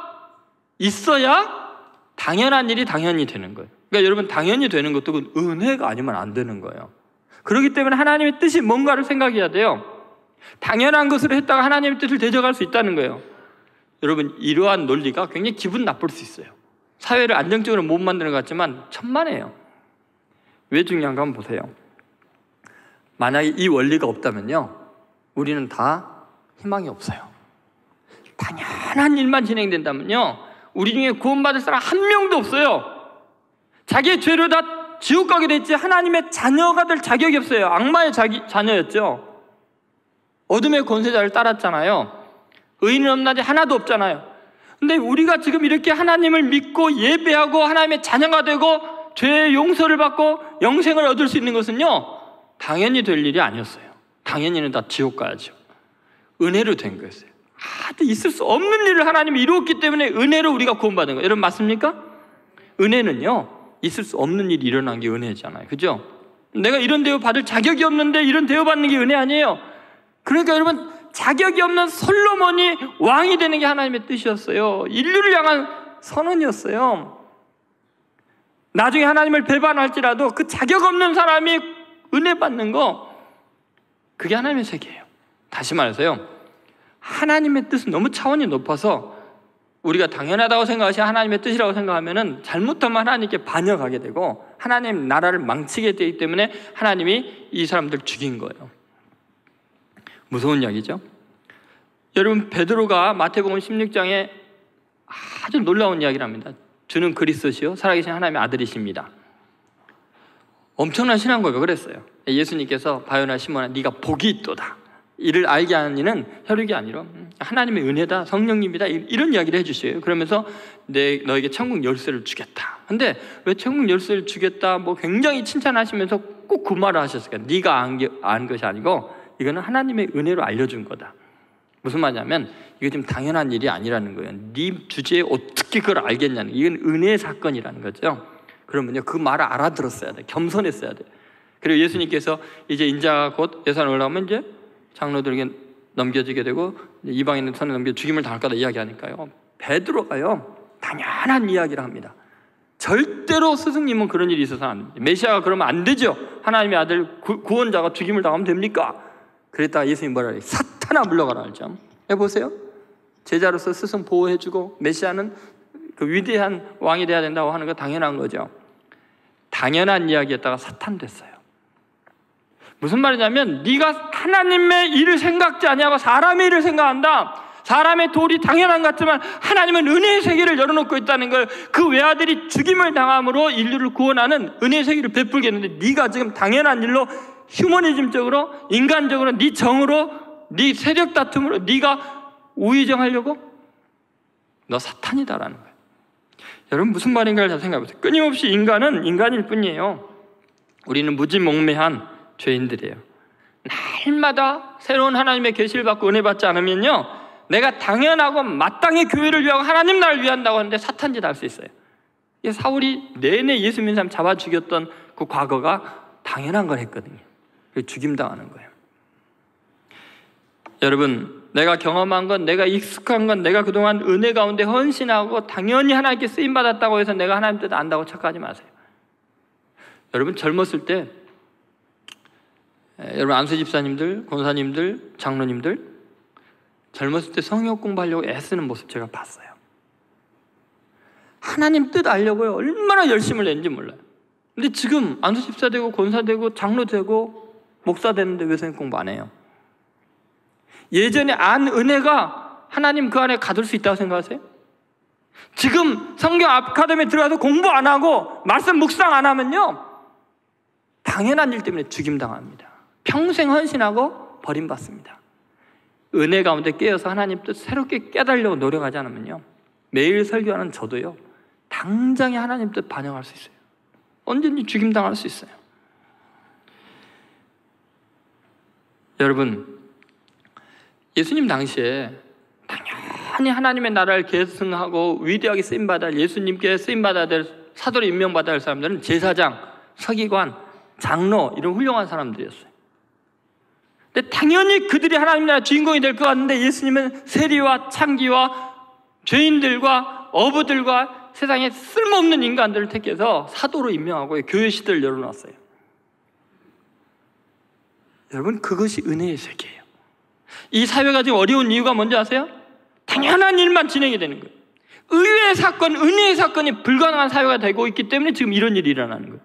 있어야 당연한 일이 당연히 되는 거예요. 그러니까 여러분, 당연히 되는 것도 그 은혜가 아니면 안 되는 거예요. 그렇기 때문에 하나님의 뜻이 뭔가를 생각해야 돼요. 당연한 것으로 했다가 하나님의 뜻을 대적할 수 있다는 거예요. 여러분, 이러한 논리가 굉장히 기분 나쁠 수 있어요. 사회를 안정적으로 못 만드는 것 같지만 천만에요. 왜 중요한가 한번 보세요. 만약에 이 원리가 없다면요, 우리는 다 희망이 없어요. 당연한 일만 진행된다면요, 우리 중에 구원받을 사람 한 명도 없어요. 자기의 죄로 다 지옥 가게 됐지 하나님의 자녀가 될 자격이 없어요. 악마의 자녀였죠. 어둠의 권세자를 따랐잖아요. 의인은 없나지 하나도 없잖아요. 근데 우리가 지금 이렇게 하나님을 믿고 예배하고 하나님의 자녀가 되고 죄의 용서를 받고 영생을 얻을 수 있는 것은요, 당연히 될 일이 아니었어요. 당연히는 다 지옥 가야죠. 은혜로 된 거였어요. 아주 있을 수 없는 일을 하나님이 이루었기 때문에 은혜로 우리가 구원받은 거예요. 여러분, 맞습니까? 은혜는요, 있을 수 없는 일이 일어난 게 은혜잖아요. 그죠? 내가 이런 대우 받을 자격이 없는데 이런 대우 받는 게 은혜 아니에요. 그러니까 여러분, 자격이 없는 솔로몬이 왕이 되는 게 하나님의 뜻이었어요. 인류를 향한 선언이었어요. 나중에 하나님을 배반할지라도 그 자격 없는 사람이 은혜 받는 거, 그게 하나님의 세계예요. 다시 말해서요, 하나님의 뜻은 너무 차원이 높아서 우리가 당연하다고 생각하시 하나님의 뜻이라고 생각하면 잘못하면 하나님께 반역하게 되고 하나님 나라를 망치게 되기 때문에 하나님이 이 사람들 죽인 거예요. 무서운 이야기죠. 여러분, 베드로가 마태복음 16장에 아주 놀라운 이야기를 합니다. 주는 그리스도시요 살아계신 하나님의 아들이십니다. 엄청난 신앙 고백을 했어요. 예수님께서 바요나 시몬아, 네가 복이 있도다. 이를 알게 하는 이는 혈육이 아니라 하나님의 은혜다, 성령님이다, 이런 이야기를 해주셔요. 그러면서 너에게 천국 열쇠를 주겠다. 근데 왜 천국 열쇠를 주겠다, 뭐 굉장히 칭찬하시면서 꼭 그 말을 하셨을까요? 네가 안 것이 아니고 이거는 하나님의 은혜로 알려준 거다. 무슨 말이냐면 이거 지금 당연한 일이 아니라는 거예요. 네 주제에 어떻게 그걸 알겠냐는, 이건 은혜의 사건이라는 거죠. 그러면요, 그 말을 알아들었어야 돼. 겸손했어야 돼. 그리고 예수님께서 이제 인자가 곧 예산을 올라오면 이제 장로들에게 넘겨지게 되고 이방인의 손에 넘겨 죽임을 당할 거다 이야기하니까요, 베드로가요 당연한 이야기를 합니다. 절대로 스승님은 그런 일이 있어서는 안 됩니다. 메시아가 그러면 안 되죠. 하나님의 아들 구원자가 죽임을 당하면 됩니까? 그랬다가 예수님이 뭐라 그래요? 사탄아 물러가라 하죠. 해보세요. 제자로서 스승 보호해주고 메시아는 그 위대한 왕이 돼야 된다고 하는 거 당연한 거죠. 당연한 이야기였다가 사탄 됐어요. 무슨 말이냐면 네가 하나님의 일을 생각지 아니하고 사람의 일을 생각한다. 사람의 도리 당연한 것 같지만 하나님은 은혜의 세계를 열어놓고 있다는 걸, 그 외아들이 죽임을 당함으로 인류를 구원하는 은혜의 세계를 베풀겠는데 네가 지금 당연한 일로 휴머니즘적으로, 인간적으로, 네 정으로, 네 세력 다툼으로 네가 우위정하려고? 너 사탄이다라는 거예요. 여러분, 무슨 말인가를 잘 생각해보세요. 끊임없이 인간은 인간일 뿐이에요. 우리는 무지몽매한 죄인들이에요. 날마다 새로운 하나님의 계시를 받고 은혜 받지 않으면요, 내가 당연하고 마땅히 교회를 위하고 하나님 나라를 위한다고 하는데 사탄짓 할 수 있어요. 사울이 내내 예수 믿는 사람 잡아 죽였던 그 과거가 당연한 걸 했거든요. 죽임당하는 거예요. 여러분, 내가 경험한 건, 내가 익숙한 건, 내가 그동안 은혜 가운데 헌신하고 당연히 하나님께 쓰임받았다고 해서 내가 하나님 뜻 안다고 착각하지 마세요. 여러분, 젊었을 때 여러분, 안수 집사님들, 권사님들, 장로님들 젊었을 때 성역 공부하려고 애쓰는 모습 제가 봤어요. 하나님 뜻 알려고요 얼마나 열심을 냈는지 몰라요. 근데 지금 안수 집사 되고 권사 되고 장로 되고 목사 되는데 왜 성역 공부 안 해요? 예전에 안 은혜가 하나님 그 안에 가둘 수 있다고 생각하세요? 지금 성경 아카데미에 들어가서 공부 안 하고 말씀 묵상 안 하면요, 당연한 일 때문에 죽임당합니다. 평생 헌신하고 버림받습니다. 은혜 가운데 깨어서 하나님 뜻 새롭게 깨달으려고 노력하지 않으면요, 매일 설교하는 저도요 당장에 하나님 뜻 반영할 수 있어요. 언제든지 죽임당할 수 있어요. 여러분, 예수님 당시에 당연히 하나님의 나라를 계승하고 위대하게 쓰임받아야 할, 예수님께 쓰임받아야 될, 사도로 임명받아야 할 사람들은 제사장, 서기관, 장로, 이런 훌륭한 사람들이었어요. 근데 당연히 그들이 하나님 나라 주인공이 될 것 같은데 예수님은 세리와 창기와 죄인들과 어부들과 세상에 쓸모없는 인간들을 택해서 사도로 임명하고 교회 시대를 열어놨어요. 여러분, 그것이 은혜의 세계예요. 이 사회가 지금 어려운 이유가 뭔지 아세요? 당연한 일만 진행이 되는 거예요. 의외의 사건, 은혜의 사건이 불가능한 사회가 되고 있기 때문에 지금 이런 일이 일어나는 거예요.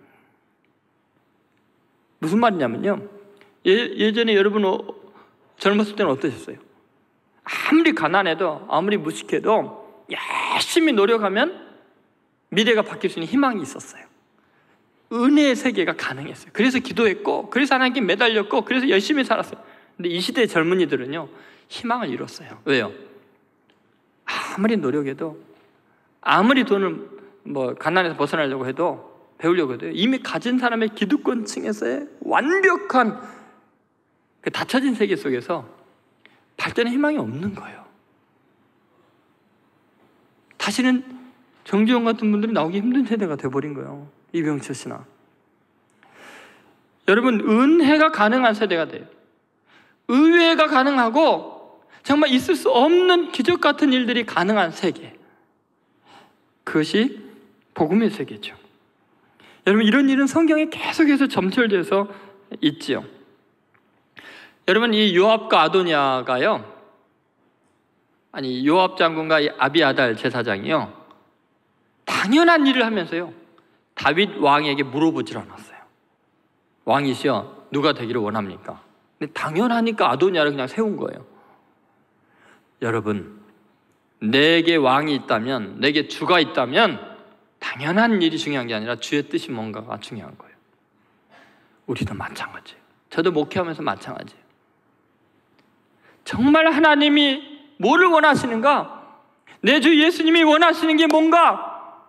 무슨 말이냐면요, 예전에 여러분 젊었을 때는 어떠셨어요? 아무리 가난해도 아무리 무식해도 열심히 노력하면 미래가 바뀔 수 있는 희망이 있었어요. 은혜의 세계가 가능했어요. 그래서 기도했고, 그래서 하나님께 매달렸고, 그래서 열심히 살았어요. 근데 이 시대의 젊은이들은요, 희망을 잃었어요. 왜요? 아무리 노력해도, 아무리 돈을 가난에서 벗어나려고 해도, 배우려고 해도 이미 가진 사람의 기득권층에서의 완벽한 그 닫혀진 세계 속에서 발전의 희망이 없는 거예요. 다시는 정지용 같은 분들이 나오기 힘든 세대가 돼버린 거예요. 이병철 씨나. 여러분, 은혜가 가능한 세대가 돼요. 의회가 가능하고 정말 있을 수 없는 기적 같은 일들이 가능한 세계, 그것이 복음의 세계죠. 여러분, 이런 일은 성경에 계속해서 점철돼서 있지요. 여러분, 이 요압과 아도니아가요, 아니 요압 장군과 이 아비아달 제사장이요, 당연한 일을 하면서요 다윗 왕에게 물어보질 않았어요. 왕이시여, 누가 되기를 원합니까? 근데 당연하니까 아도니아를 그냥 세운 거예요. 여러분, 내게 왕이 있다면, 내게 주가 있다면 당연한 일이 중요한 게 아니라 주의 뜻이 뭔가가 중요한 거예요. 우리도 마찬가지예요. 저도 목회하면서 마찬가지예요. 정말 하나님이 뭐를 원하시는가? 내 주 예수님이 원하시는 게 뭔가?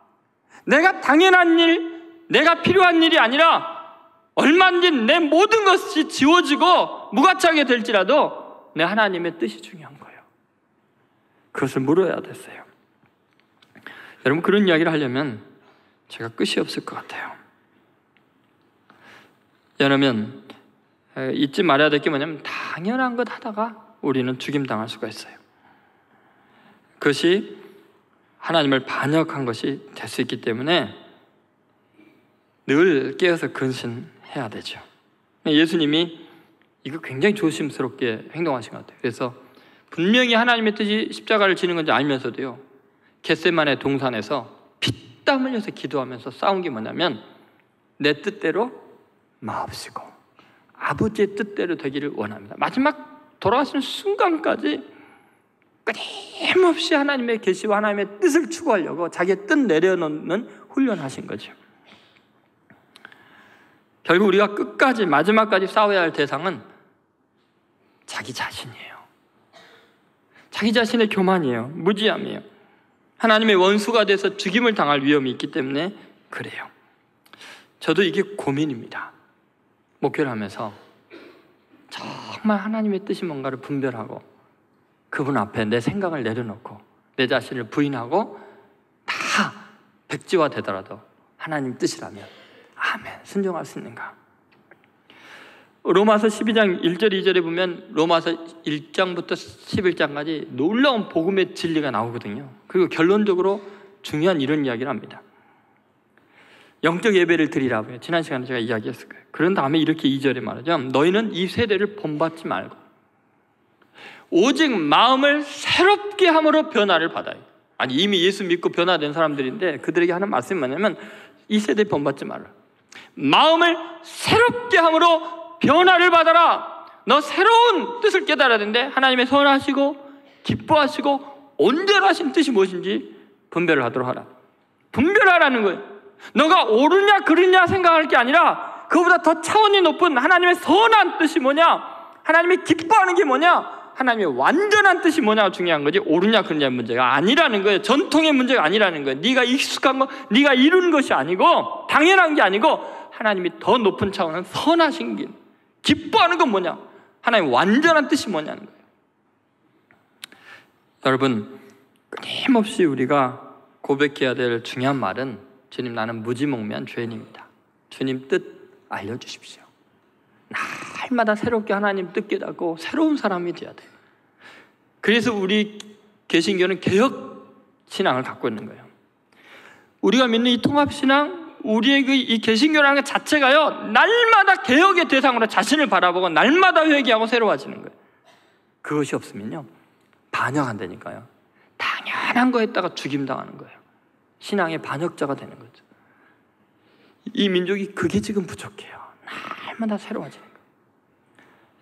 내가 당연한 일, 내가 필요한 일이 아니라 얼마든지 내 모든 것이 지워지고 무가치하게 될지라도 내 하나님의 뜻이 중요한 거예요. 그것을 물어야 됐어요. 여러분, 그런 이야기를 하려면 제가 끝이 없을 것 같아요. 여러분, 잊지 말아야 될 게 뭐냐면 당연한 것 하다가 우리는 죽임당할 수가 있어요. 그것이 하나님을 반역한 것이 될 수 있기 때문에 늘 깨어서 근신해야 되죠. 예수님이 이거 굉장히 조심스럽게 행동하신 것 같아요. 그래서 분명히 하나님의 뜻이 십자가를 지는 건지 알면서도요, 겟세마네 동산에서 피땀 흘려서 기도하면서 싸운 게 뭐냐면 내 뜻대로 마옵시고 아버지의 뜻대로 되기를 원합니다. 마지막 돌아가시는 순간까지 끊임없이 하나님의 계시와 하나님의 뜻을 추구하려고 자기의 뜻 내려놓는 훈련하신 거죠. 결국 우리가 끝까지 마지막까지 싸워야 할 대상은 자기 자신이에요. 자기 자신의 교만이에요. 무지함이에요. 하나님의 원수가 돼서 죽임을 당할 위험이 있기 때문에 그래요. 저도 이게 고민입니다. 목회를 하면서 정말 하나님의 뜻이 뭔가를 분별하고 그분 앞에 내 생각을 내려놓고 내 자신을 부인하고 다 백지화 되더라도 하나님 뜻이라면 아멘 순종할 수 있는가? 로마서 12장 1절 2절에 보면 로마서 1장부터 11장까지 놀라운 복음의 진리가 나오거든요. 그리고 결론적으로 중요한 이런 이야기를 합니다. 영적 예배를 드리라고요. 지난 시간에 제가 이야기했을 거예요. 그런 다음에 이렇게 2절에 말하죠. 너희는 이 세대를 본받지 말고 오직 마음을 새롭게 함으로 변화를 받아요. 아니 이미 예수 믿고 변화된 사람들인데 그들에게 하는 말씀이 뭐냐면 이 세대 본받지 말라. 마음을 새롭게 함으로 변화를 받아라. 너 새로운 뜻을 깨달아야 되는데 하나님의 선하시고 기뻐하시고 온전하신 뜻이 무엇인지 분별을 하도록 하라. 분별하라는 거예요. 너가 옳으냐 그르냐 생각할 게 아니라 그보다 더 차원이 높은 하나님의 선한 뜻이 뭐냐, 하나님이 기뻐하는 게 뭐냐, 하나님의 완전한 뜻이 뭐냐가 중요한 거지 옳으냐 그르냐의 문제가 아니라는 거예요. 전통의 문제가 아니라는 거예요. 네가 익숙한 거, 네가 이룬 것이 아니고 당연한 게 아니고 하나님이 더 높은 차원은 선하신 게 기뻐하는 건 뭐냐, 하나님의 완전한 뜻이 뭐냐는 거예요. 여러분, 끊임없이 우리가 고백해야 될 중요한 말은 주님 나는 무지몽매한 죄인입니다. 주님 뜻 알려주십시오. 날마다 새롭게 하나님 뜻 깨닫고 새로운 사람이 돼야 돼요. 그래서 우리 개신교는 개혁 신앙을 갖고 있는 거예요. 우리가 믿는 이 통합신앙, 우리의 이 개신교라는 것 자체가요, 날마다 개혁의 대상으로 자신을 바라보고 날마다 회개하고 새로워지는 거예요. 그것이 없으면요, 반역한다니까요. 당연한 거 했다가 죽임당하는 거예요. 신앙의 반역자가 되는 거죠. 이 민족이 그게 지금 부족해요. 날마다 새로워지는 거예요.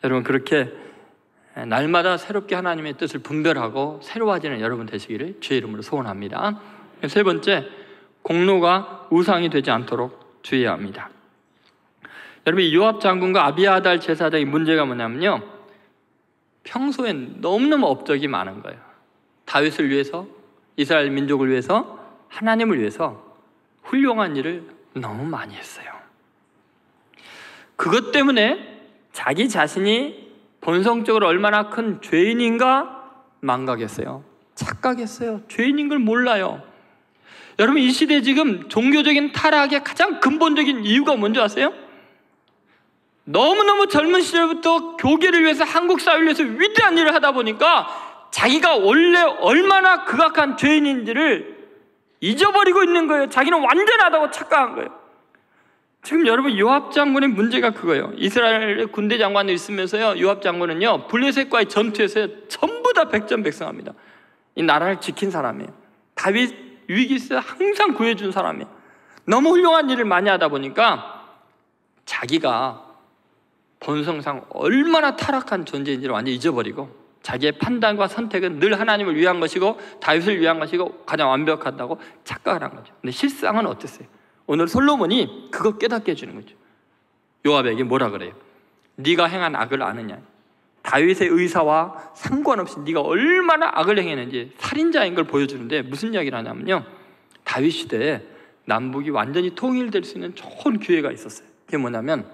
여러분, 그렇게 날마다 새롭게 하나님의 뜻을 분별하고 새로워지는 여러분 되시기를 주의 이름으로 소원합니다. 세 번째, 공로가 우상이 되지 않도록 주의해야 합니다. 여러분, 이 요압 장군과 아비아달 제사장의 문제가 뭐냐면요, 평소엔 너무너무 업적이 많은 거예요. 다윗을 위해서, 이스라엘 민족을 위해서, 하나님을 위해서 훌륭한 일을 너무 많이 했어요. 그것 때문에 자기 자신이 본성적으로 얼마나 큰 죄인인가 망각했어요. 착각했어요. 죄인인 걸 몰라요. 여러분, 이 시대에 지금 종교적인 타락의 가장 근본적인 이유가 뭔지 아세요? 너무너무 젊은 시절부터 교계를 위해서, 한국 사회를 위해서 위대한 일을 하다 보니까 자기가 원래 얼마나 극악한 죄인인지를 잊어버리고 있는 거예요. 자기는 완전하다고 착각한 거예요. 지금 여러분, 요압 장군의 문제가 그거예요. 이스라엘 군대 장관이 있으면서요, 요압 장군은요, 블레셋과의 전투에서 전부 다 백전백승합니다. 이 나라를 지킨 사람이에요. 다윗 위기에서 항상 구해준 사람이에요. 너무 훌륭한 일을 많이 하다 보니까 자기가 본성상 얼마나 타락한 존재인지를 완전히 잊어버리고 자기의 판단과 선택은 늘 하나님을 위한 것이고 다윗을 위한 것이고 가장 완벽하다고 착각을 한 거죠. 근데 실상은 어땠어요? 오늘 솔로몬이 그걸 깨닫게 해주는 거죠. 요압에게 뭐라 그래요? 네가 행한 악을 아느냐? 다윗의 의사와 상관없이 네가 얼마나 악을 행했는지 살인자인 걸 보여주는데, 무슨 이야기를 하냐면요, 다윗 시대에 남북이 완전히 통일될 수 있는 좋은 기회가 있었어요. 그게 뭐냐면,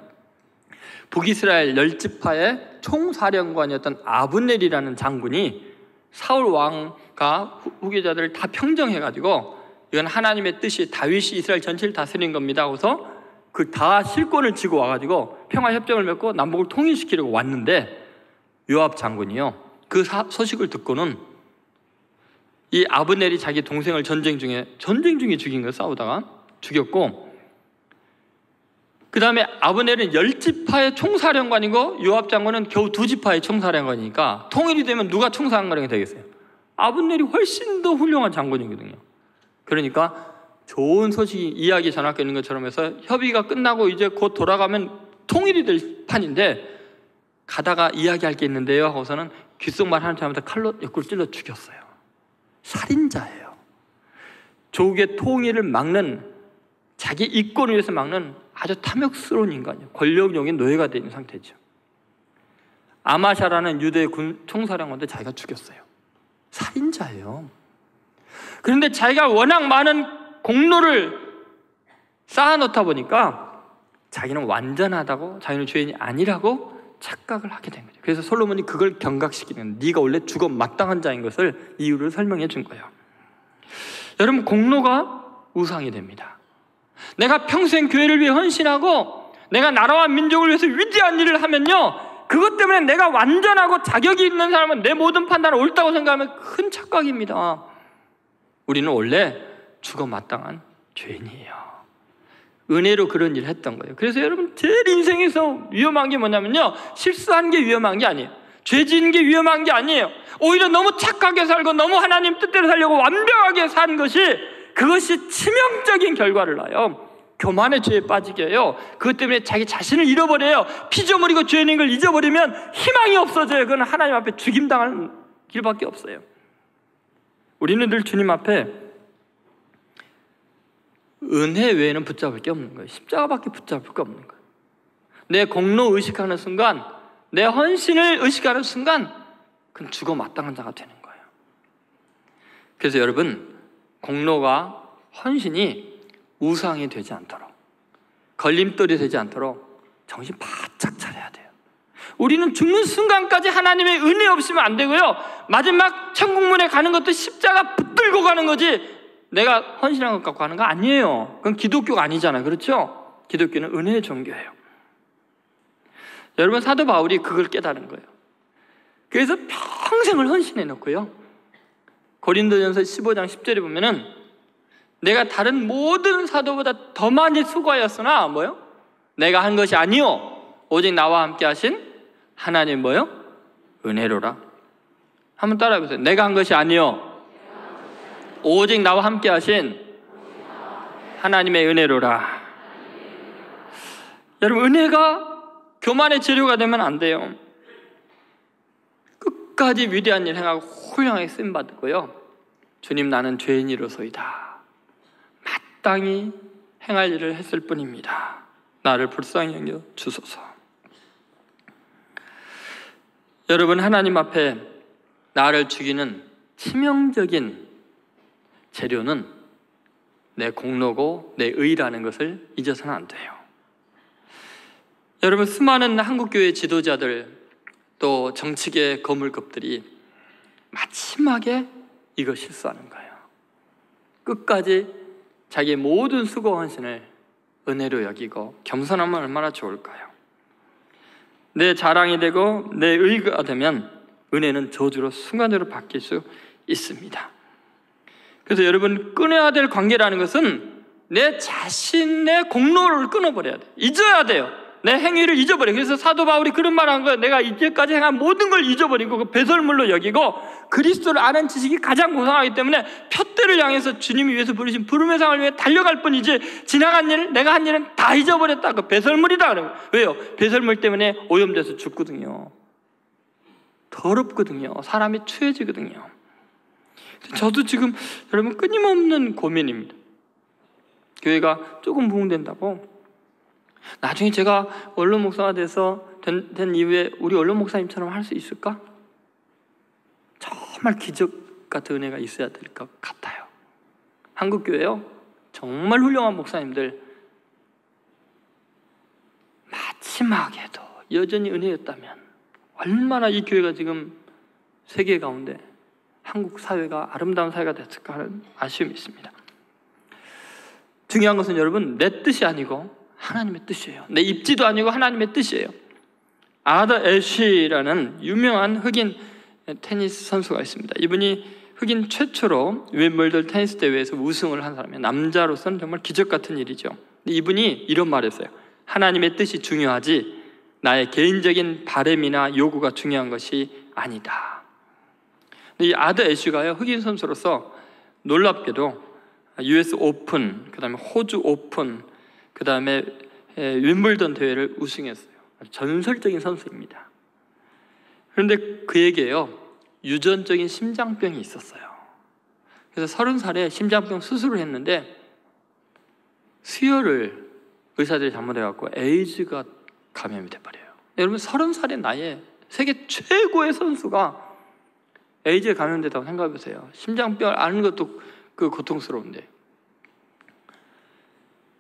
북이스라엘 10지파의 총사령관이었던 아브넬이라는 장군이 사울 왕과 후계자들을 다 평정해가지고 이건 하나님의 뜻이 다윗이 이스라엘 전체를 다스린 겁니다 하고서 그 다 실권을 쥐고 와가지고 평화협정을 맺고 남북을 통일시키려고 왔는데, 요압 장군이요, 그 소식을 듣고는 이 아브넬이 자기 동생을 전쟁 중에 죽인 거예요. 싸우다가 죽였고, 그 다음에 아브넬은 10지파의 총사령관이고 요압 장군은 겨우 2지파의 총사령관이니까 통일이 되면 누가 총사령관이 되겠어요? 아브넬이 훨씬 더 훌륭한 장군이거든요. 그러니까 좋은 소식이 이야기 전하고 있는 것처럼 해서 협의가 끝나고 이제 곧 돌아가면 통일이 될 판인데, 가다가 이야기할 게 있는데요 하고서는 귓속말 하는 사람한테 칼로 옆구리 찔러 죽였어요. 살인자예요. 조국의 통일을 막는, 자기 이권을 위해서 막는 아주 탐욕스러운 인간이에요. 권력용의 노예가 되어 있는 상태죠. 아마샤라는 유대 군 총사령관도 자기가 죽였어요. 살인자예요. 그런데 자기가 워낙 많은 공로를 쌓아놓다 보니까 자기는 완전하다고, 자기는 죄인이 아니라고 착각을 하게 된 거죠. 그래서 솔로몬이 그걸 경각시키는, 네가 원래 죽어 마땅한 자인 것을 이유를 설명해 준 거예요. 여러분, 공로가 우상이 됩니다. 내가 평생 교회를 위해 헌신하고 내가 나라와 민족을 위해서 위대한 일을 하면요, 그것 때문에 내가 완전하고 자격이 있는 사람은 내 모든 판단을 옳다고 생각하면 큰 착각입니다. 우리는 원래 죽어 마땅한 죄인이에요. 은혜로 그런 일을 했던 거예요. 그래서 여러분, 제일 인생에서 위험한 게 뭐냐면요, 실수한 게 위험한 게 아니에요. 죄 지은 게 위험한 게 아니에요. 오히려 너무 착하게 살고 너무 하나님 뜻대로 살려고 완벽하게 산 것이, 그것이 치명적인 결과를 낳아요. 교만의 죄에 빠지게 해요. 그것 때문에 자기 자신을 잃어버려요. 피조물이고 죄인인 걸 잊어버리면 희망이 없어져요. 그건 하나님 앞에 죽임당할 길밖에 없어요. 우리는 늘 주님 앞에 은혜 외에는 붙잡을 게 없는 거예요. 십자가밖에 붙잡을 게 없는 거예요. 내 공로 의식하는 순간, 내 헌신을 의식하는 순간, 그건 죽어 마땅한 자가 되는 거예요. 그래서 여러분, 공로가, 헌신이 우상이 되지 않도록, 걸림돌이 되지 않도록 정신 바짝 차려야 돼요. 우리는 죽는 순간까지 하나님의 은혜 없으면 안 되고요, 마지막 천국문에 가는 것도 십자가 붙들고 가는 거지 내가 헌신한 것 갖고 하는 거 아니에요. 그건 기독교가 아니잖아요. 그렇죠? 기독교는 은혜의 종교예요. 여러분, 사도 바울이 그걸 깨달은 거예요. 그래서 평생을 헌신해 놓고요, 고린도전서 15장 10절에 보면은 내가 다른 모든 사도보다 더 많이 수고하였으나 뭐요? 내가 한 것이 아니요 오직 나와 함께 하신 하나님 뭐요? 은혜로라. 한번 따라해 보세요. 내가 한 것이 아니요 오직 나와 함께 하신 하나님의 은혜로라. 여러분, 은혜가 교만의 재료가 되면 안 돼요. 끝까지 위대한 일 행하고 훌륭하게 쓰임받고요, 주님 나는 죄인이로소이다, 마땅히 행할 일을 했을 뿐입니다, 나를 불쌍히 여겨 주소서. 여러분, 하나님 앞에 나를 죽이는 치명적인 재료는 내 공로고 내 의라는 것을 잊어서는 안 돼요. 여러분, 수많은 한국교회 지도자들 또 정치계 거물급들이 마지막에 이거 실수하는 거예요. 끝까지 자기의 모든 수고 헌신을 은혜로 여기고 겸손하면 얼마나 좋을까요? 내 자랑이 되고 내 의가 되면 은혜는 저주로 순간적으로 바뀔 수 있습니다. 그래서 여러분, 끊어야 될 관계라는 것은 내 자신의 공로를 끊어버려야 돼요. 잊어야 돼요. 내 행위를 잊어버려요. 그래서 사도 바울이 그런 말 한 거예요. 내가 이제까지 행한 모든 걸 잊어버리고 그 배설물로 여기고 그리스도를 아는 지식이 가장 고상하기 때문에 푯대를 향해서 주님이 위해서 부르신 부름의 상을 위해 달려갈 뿐이지 지나간 일, 내가 한 일은 다 잊어버렸다. 그 배설물이다. 그래요. 왜요? 배설물 때문에 오염돼서 죽거든요. 더럽거든요. 사람이 추해지거든요. 저도 지금 여러분 끊임없는 고민입니다. 교회가 조금 부흥된다고 나중에 제가 원로 목사가 돼서 된 이후에 우리 원로 목사님처럼 할 수 있을까? 정말 기적 같은 은혜가 있어야 될 것 같아요. 한국교회요, 정말 훌륭한 목사님들 마지막에도 여전히 은혜였다면 얼마나 이 교회가 지금 세계 가운데 한국 사회가 아름다운 사회가 됐을까 하는 아쉬움이 있습니다. 중요한 것은 여러분, 내 뜻이 아니고 하나님의 뜻이에요. 내 입지도 아니고 하나님의 뜻이에요. 아더 애쉬라는 유명한 흑인 테니스 선수가 있습니다. 이분이 흑인 최초로 윈블던 테니스 대회에서 우승을 한 사람이에요. 남자로서는 정말 기적 같은 일이죠. 이분이 이런 말을 했어요. 하나님의 뜻이 중요하지 나의 개인적인 바램이나 요구가 중요한 것이 아니다. 이 아더 애쉬가요, 흑인 선수로서 놀랍게도 US 오픈, 그 다음에 호주 오픈, 그 다음에 윈블던 대회를 우승했어요. 전설적인 선수입니다. 그런데 그에게요, 유전적인 심장병이 있었어요. 그래서 30살에 심장병 수술을 했는데 수혈을 의사들이 잘못해갖고 에이즈가 감염이 돼버려요. 여러분, 30살의 나이에 세계 최고의 선수가 에이즈에 감염됐다고 생각해보세요. 심장병을 앓는 것도 그 고통스러운데.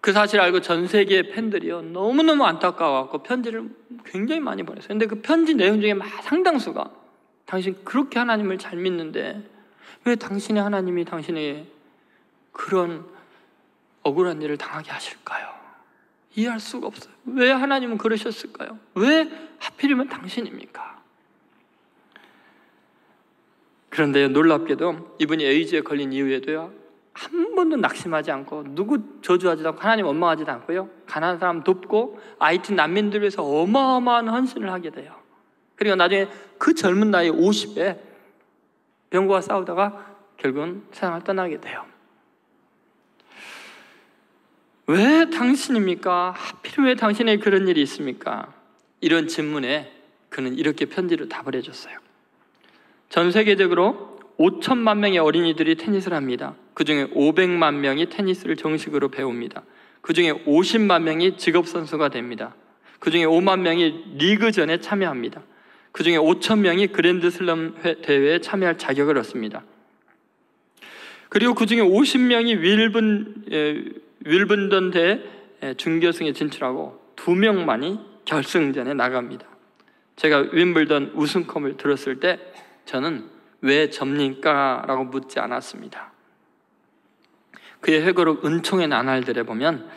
그 사실을 알고 전 세계의 팬들이요, 너무너무 안타까워갖고 편지를 굉장히 많이 보냈어요. 근데 그 편지 내용 중에 상당수가 당신 그렇게 하나님을 잘 믿는데 왜 당신의 하나님이 당신에게 그런 억울한 일을 당하게 하실까요? 이해할 수가 없어요. 왜 하나님은 그러셨을까요? 왜 하필이면 당신입니까? 그런데 놀랍게도 이분이 에이즈에 걸린 이후에도요, 한 번도 낙심하지 않고 누구 저주하지도 않고 하나님 원망하지도 않고요, 가난한 사람 돕고 IT 난민들을 위해서 어마어마한 헌신을 하게 돼요. 그리고 나중에 그 젊은 나이 50에 병과 싸우다가 결국은 세상을 떠나게 돼요. 왜 당신입니까? 하필 왜 당신에게 그런 일이 있습니까? 이런 질문에 그는 이렇게 편지를 답을 해줬어요. 전 세계적으로 5천만 명의 어린이들이 테니스를 합니다. 그 중에 500만 명이 테니스를 정식으로 배웁니다. 그 중에 50만 명이 직업선수가 됩니다. 그 중에 5만 명이 리그전에 참여합니다. 그 중에 5천 명이 그랜드슬램 대회에 참여할 자격을 얻습니다. 그리고 그 중에 50명이 윌분던 대회 준결승에 진출하고 2명만이 결승전에 나갑니다. 제가 윈블던 우승컵을 들었을 때 저는 왜 접니까? 라고 묻지 않았습니다. 그의 회고록 은총의 나날들에 보면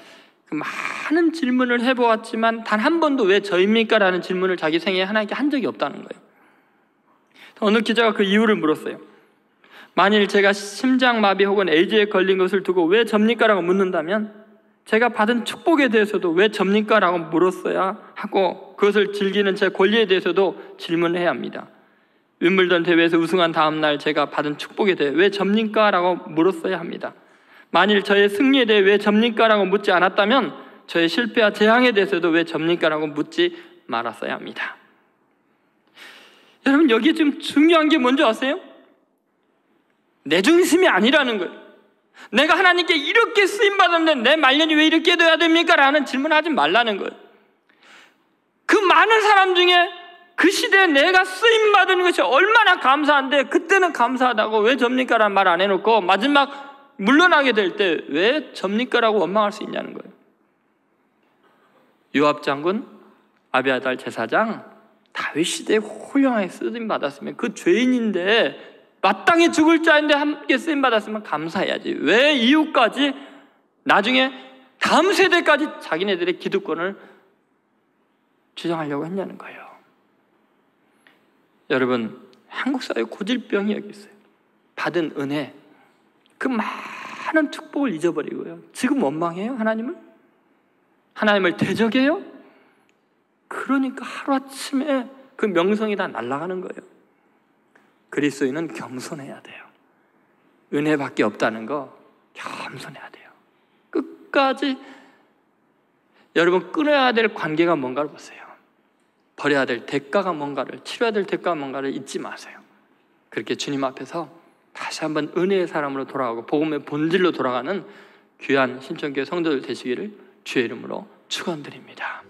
많은 질문을 해보았지만 단 한 번도 왜 저입니까? 라는 질문을 자기 생애에 하나님께 한 적이 없다는 거예요. 어느 기자가 그 이유를 물었어요. 만일 제가 심장마비 혹은 에이즈에 걸린 것을 두고 왜 접니까? 라고 묻는다면 제가 받은 축복에 대해서도 왜 접니까? 라고 물었어야 하고 그것을 즐기는 제 권리에 대해서도 질문을 해야 합니다. 윈블던 대회에서 우승한 다음 날 제가 받은 축복에 대해 왜 접니까? 라고 물었어야 합니다. 만일 저의 승리에 대해 왜 접니까? 라고 묻지 않았다면 저의 실패와 재앙에 대해서도 왜 접니까? 라고 묻지 말았어야 합니다. 여러분, 여기 지금 중요한 게 뭔지 아세요? 내 중심이 아니라는 거예요. 내가 하나님께 이렇게 쓰임받았는데 내 말년이 왜 이렇게 돼야 됩니까? 라는 질문을 하지 말라는 거예요. 그 많은 사람 중에 그 시대에 내가 쓰임받은 것이 얼마나 감사한데 그때는 감사하다고 왜 접니까? 라는 말 안 해놓고 마지막 물러나게 될 때 왜 접니까? 라고 원망할 수 있냐는 거예요. 요압 장군, 아비아달 제사장, 다윗 시대에 훌륭하게 쓰임받았으면 그 죄인인데 마땅히 죽을 자인데 함께 쓰임받았으면 감사해야지. 왜 이후까지 나중에 다음 세대까지 자기네들의 기득권을 주장하려고 했냐는 거예요. 여러분, 한국 사회 고질병이 여기 있어요. 받은 은혜, 그 많은 축복을 잊어버리고요. 지금 원망해요? 하나님을 대적해요? 그러니까 하루아침에 그 명성이 다 날아가는 거예요. 그리스도인은 겸손해야 돼요. 은혜밖에 없다는 거 겸손해야 돼요. 끝까지 여러분 끊어야 될 관계가 뭔가를 보세요. 버려야 될 대가가 뭔가를, 치러야 될 대가가 뭔가를 잊지 마세요. 그렇게 주님 앞에서 다시 한번 은혜의 사람으로 돌아가고 복음의 본질로 돌아가는 귀한 신천교회 성도들 되시기를 주의 이름으로 축원드립니다.